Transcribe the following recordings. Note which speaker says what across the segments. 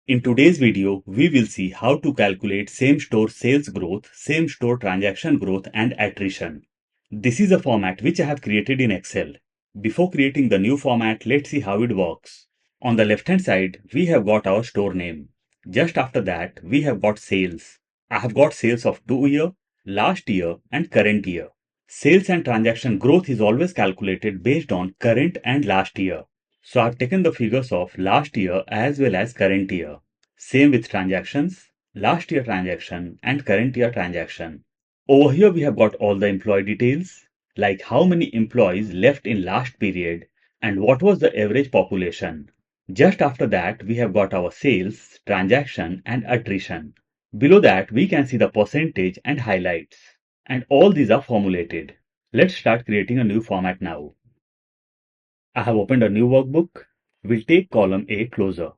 Speaker 1: In today's video, we will see how to calculate same-store sales growth, same-store transaction growth, and attrition. This is a format which I have created in Excel. Before creating the new format, let's see how it works. On the left-hand side, we have got our store name. Just after that, we have got sales. I have got sales of 2 year, last year, and current year. Sales and transaction growth is always calculated based on current and last year. So I've taken the figures of last year as well as current year. Same with transactions, last year transaction and current year transaction. Over here we have got all the employee details, like how many employees left in last period and what was the average population. Just after that we have got our sales, transaction and attrition. Below that we can see the percentage and highlights. And all these are formulated. Let's start creating a new format now. I have opened a new workbook. We'll take column A closer.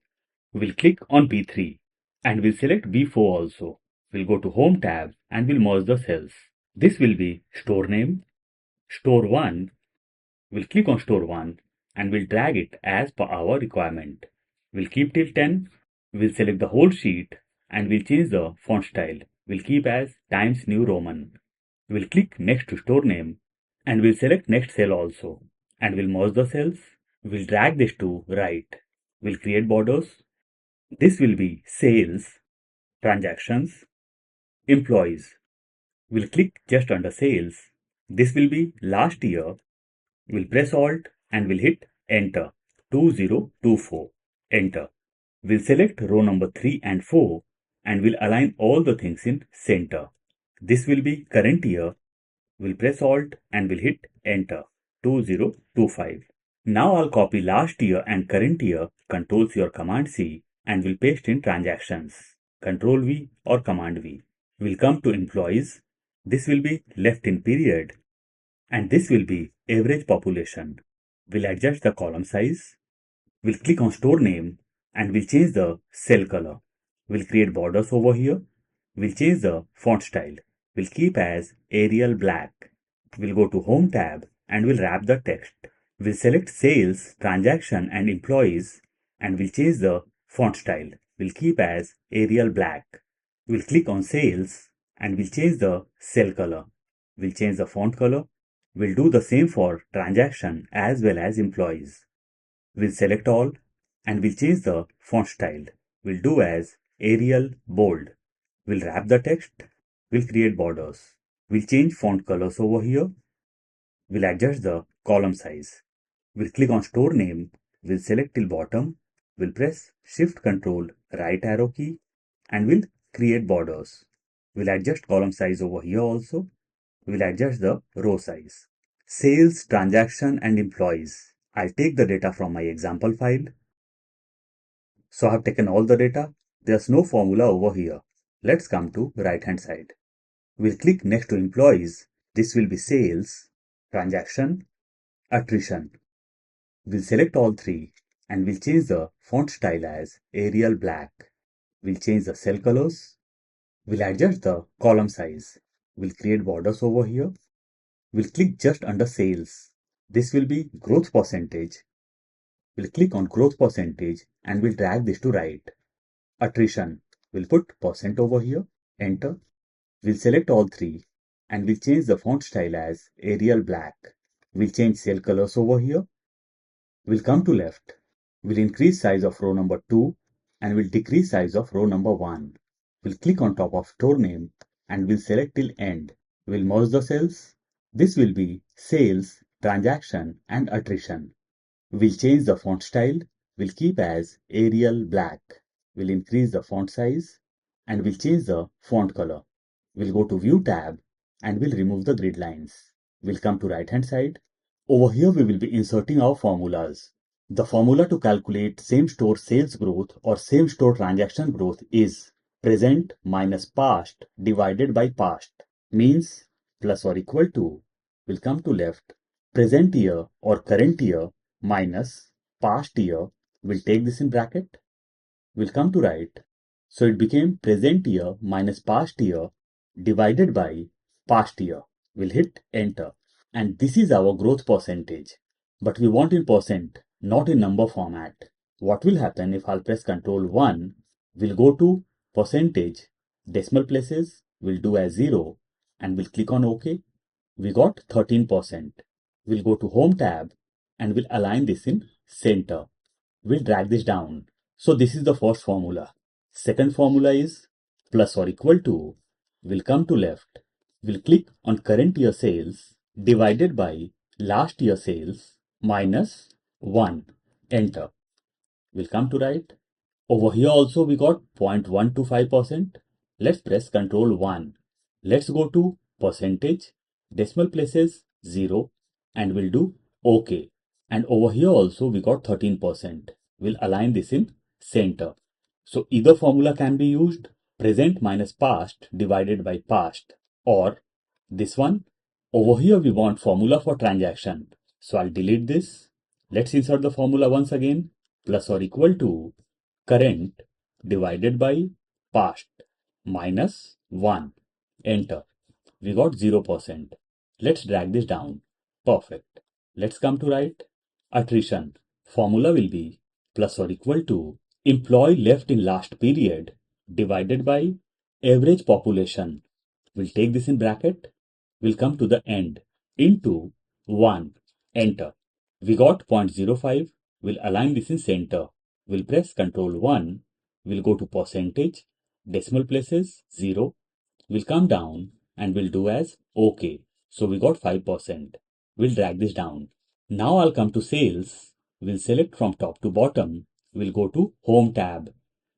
Speaker 1: We'll click on B3 and we'll select B4 also. We'll go to Home tab and we'll merge the cells. This will be store name, store 1. We'll click on store 1 and we'll drag it as per our requirement. We'll keep till 10. We'll select the whole sheet and we'll change the font style. We'll keep as Times New Roman. We'll click next to store name and we'll select next cell also. And we'll merge the cells. We'll drag this to right. We'll create borders. This will be sales, transactions, employees. We'll click just under sales. This will be last year. We'll press Alt and we'll hit enter. 2024. Enter. We'll select row number 3 and 4 and we'll align all the things in center. This will be current year. We'll press Alt and we'll hit enter. 2025. Now I'll copy last year and current year, Ctrl C or Command C, and we'll paste in transactions. Ctrl V or Command V. We'll come to employees. This will be left in period. And this will be average population. We'll adjust the column size. We'll click on store name and we'll change the cell color. We'll create borders over here. We'll change the font style. We'll keep as Arial black. We'll go to Home tab and we'll wrap the text. We'll select sales, transaction and employees and we'll change the font style. We'll keep as Arial black. We'll click on sales and we'll change the cell color. We'll change the font color. We'll do the same for transaction as well as employees. We'll select all and we'll change the font style. We'll do as Arial bold. We'll wrap the text. We'll create borders. We'll change font colors over here. We'll adjust the column size. We'll click on store name. We'll select till bottom. We'll press Shift Ctrl right arrow key and we'll create borders. We'll adjust column size over here also. We'll adjust the row size. Sales, transaction and employees. I'll take the data from my example file. So I've taken all the data. There's no formula over here. Let's come to right hand side. We'll click next to employees. This will be sales, transaction, attrition. We'll select all three and we'll change the font style as Arial black. We'll change the cell colors. We'll adjust the column size. We'll create borders over here. We'll click just under sales. This will be growth percentage. We'll click on growth percentage and we'll drag this to right. Attrition. We'll put % over here. Enter. We'll select all three and we'll change the font style as Arial black. We'll change cell colors over here. We'll come to left. We'll increase size of row number 2 and we'll decrease size of row number 1. We'll click on top of store name and we'll select till end. We'll merge the cells. This will be sales, transaction and attrition. We'll change the font style. We'll keep as Arial black. We'll increase the font size and we'll change the font color. We'll go to View tab and we'll remove the grid lines. We'll come to right hand side. Over here we will be inserting our formulas. The formula to calculate same-store sales growth or same-store transaction growth is present minus past divided by past. Means plus or equal to, we'll come to left, present year or current year minus past year. We'll take this in bracket. We'll come to right. So it became present year minus past year divided by past year. We'll hit enter. And this is our growth percentage. But we want in percent, not in number format. What will happen if I'll press Ctrl 1 We'll go to percentage, decimal places, we'll do as 0 and we'll click on OK. We got 13%. We'll go to Home tab and we'll align this in center. We'll drag this down. So this is the first formula. Second formula is plus or equal to. We'll come to left. We'll click on current year sales divided by last year sales minus 1. Enter. We'll come to right. Over here also we got 0.125%. Let's press Ctrl 1. Let's go to percentage, decimal places 0 and we'll do OK. And over here also we got 13%. We'll align this in center. So either formula can be used, present minus past divided by past, or this one. Over here we want formula for transaction. So I'll delete this. Let's insert the formula once again. Plus or equal to current divided by past minus 1. Enter. We got 0%. Let's drag this down. Perfect. Let's come to right. Attrition. Formula will be plus or equal to employee left in last period divided by average population. We'll take this in bracket. We'll come to the end into 1. Enter. We got 0.05. We'll align this in center. We'll press Ctrl 1. We'll go to percentage, decimal places 0. We'll come down and we'll do as OK. So we got 5%. We'll drag this down. Now I'll come to sales. We'll select from top to bottom. We'll go to Home tab.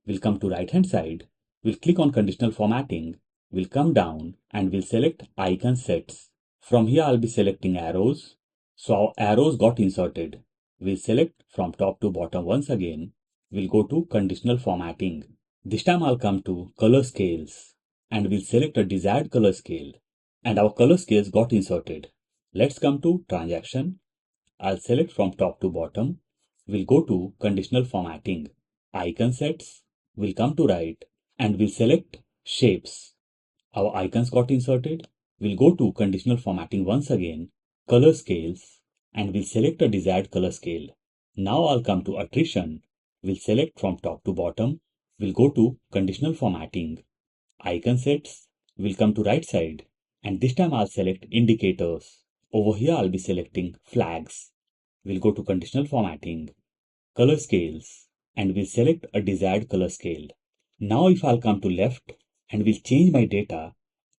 Speaker 1: We'll come to right hand side. We'll click on conditional formatting. We'll come down and we'll select icon sets. From here I'll be selecting arrows. So our arrows got inserted. We'll select from top to bottom once again. We'll go to conditional formatting. This time I'll come to color scales and we'll select a desired color scale and our color scales got inserted. Let's come to transaction. I'll select from top to bottom. We'll go to conditional formatting. Icon sets. We'll come to right and we'll select shapes. Our icons got inserted. We'll go to conditional formatting once again, color scales, and we'll select a desired color scale. Now I'll come to attrition. We'll select from top to bottom. We'll go to conditional formatting, icon sets. We'll come to right side, and this time I'll select indicators. Over here I'll be selecting flags. We'll go to conditional formatting, color scales, and we'll select a desired color scale. Now if I'll come to left and we'll change my data,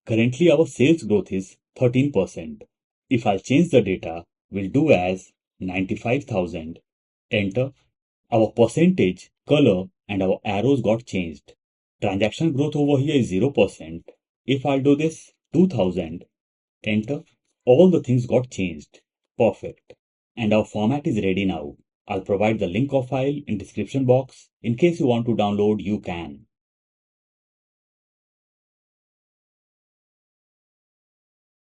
Speaker 1: currently our sales growth is 13%. If I'll change the data, we'll do as 95,000. Enter. Our percentage, color, and our arrows got changed. Transaction growth over here is 0%. If I'll do this, 2,000. Enter. All the things got changed. Perfect. And our format is ready now. I'll provide the link of file in description box. In case you want to download, you can.